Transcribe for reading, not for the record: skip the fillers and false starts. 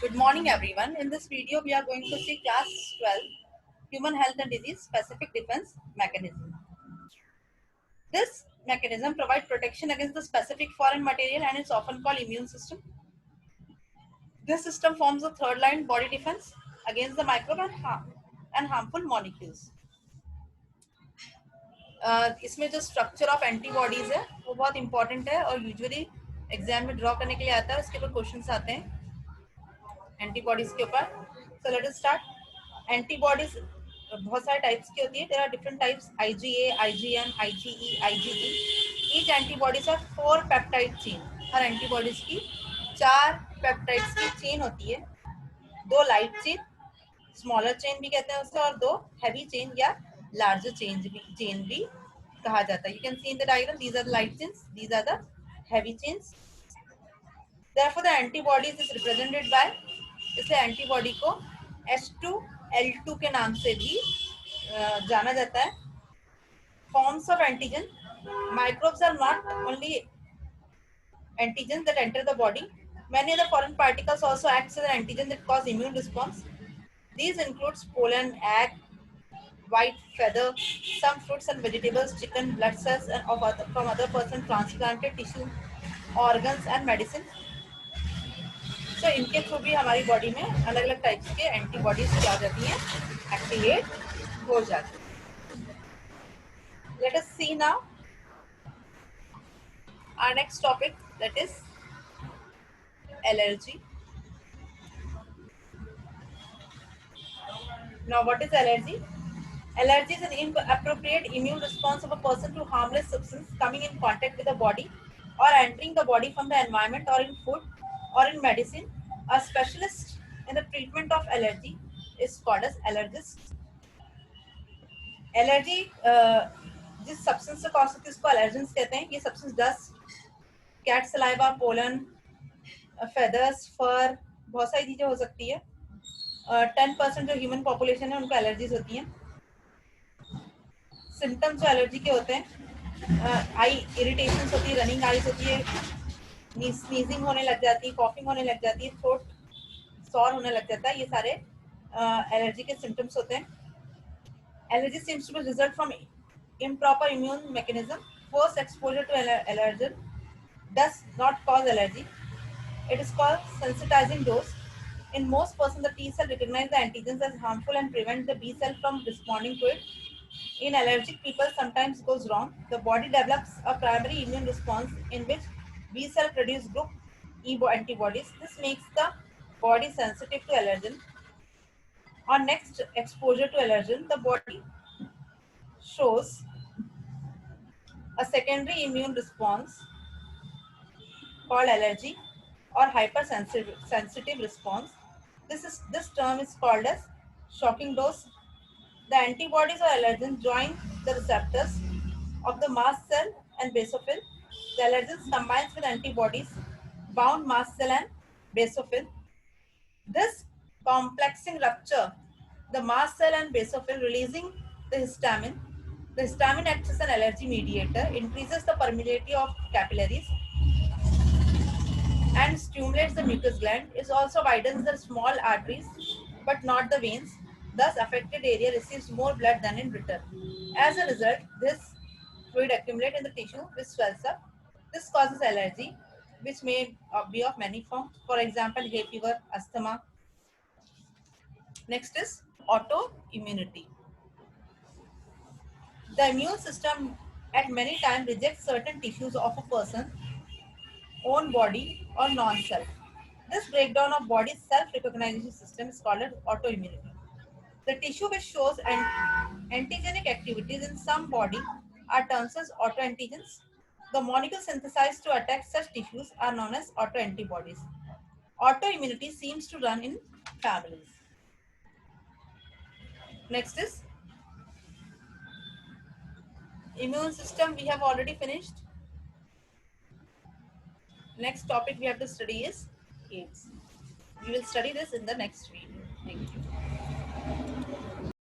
Good morning, everyone. In this video, we are going to see class 12 Human Health and Disease Specific Defense Mechanism. This mechanism provides protection against the specific foreign material and is often called immune system. This system forms the third line body defense against the microbe and harmful molecules. इसमें जो structure of antibodies है वो बहुत important है और usually exam में draw करने के लिए आता है. उसके ऊपर क्वेश्चंस आते हैं एंटीबॉडीज के ऊपर. So let us start. Antibodies बहुत सारे टाइप्स की होती है. There are different types IgA, IgM, IgE, IgG. Each antibodies are 4 peptide chain. हर एंटीबॉडीज की 4 पेप्टाइड्स की चेन होती है. 2 लाइट चेन, स्मॉलर चेन भी कहते हैं उससे, और 2 हैवी चेन या लार्जर चेन भी कहा जाता है. You can see in the diagram, these are the light chains, these are the heavy chains. therefore the antibodies is represented by, इसलिए एंटीबॉडी को H2L2 के नाम से भी जाना जाता है. Forms of antigen. Microbes are not only antigens that enter the body. Many other foreign particles also act as an antigen that cause immune response. These includes pollen, egg, white feather, some fruits and vegetables, chicken, blood cells, and from other person transplanted tissue, organs and medicine. So इनके through भी हमारी body में अलग अलग types के antibodies क्या हो जाती हैं, एक्टिवेट हो जाती हैं. Let us see now our next topic, that is allergy. Now what is allergy? Allergy is an inappropriate immune response of a person to harmless substance coming in contact with the body or entering the body from the environment or in food or in medicine. A specialist in the treatment of allergy is called as allergist. Allergy जिस substance से cause होती है उसको allergens कहते हैं. ये substance dust, cat saliva, pollen, feathers, fur, बहुत सारी चीजें हो सकती है. 10% जो ह्यूमन पॉपुलेशन है उनको एलर्जीज होती हैं. सिम्टम्स जो एलर्जी के होते हैं, आई इरिटेशन होती है, रनिंग आईज होती है, स्नीजिंग होने लग जाती है, कॉफिंग होने लग जाती है, थ्रोट सॉर होने लग जाता है. ये सारे एलर्जी के सिम्टम्स होते हैं. Allergy seems to be result from improper immune mechanism. First exposure to allergen does not cause allergy. It is called sensitizing dose. In most persons, the T cell recognize the antigens as harmful and prevent the B cell from responding to it. In allergic people, sometimes goes wrong. The body develops a primary immune response in which B cell produce group E antibodies. This makes the body sensitive to allergen. On next exposure to allergen, the body shows a secondary immune response called allergy or hypersensitive response. This term is called as shocking dose. The antibodies or allergens join the receptors of the mast cell and basophil. The allergens combines with antibodies bound mast cell and basophil. This complexing rupture the mast cell and basophil, releasing the histamine. The histamine acts as an allergy mediator, increases the permeability of capillaries and stimulates the mucous gland. It also widens the small arteries but not the veins. Thus, affected area receives more blood than in return. As a result, this fluid accumulates in the tissue which swells up. This causes allergy, which may be of many forms. For example, hay fever, asthma. Next is autoimmunity. The immune system at many times rejects certain tissues of a person's own body or non-self. This breakdown of body's self-recognition system is called as autoimmunity. The tissue which shows antigenic activities in some body are termed as autoantigens. The molecules synthesized to attack such tissues are known as autoantibodies. Autoimmunity seems to run in families. Next is immune system. We have already finished. Next topic we have to study is AIDS. We will study this in the next video. Thank you.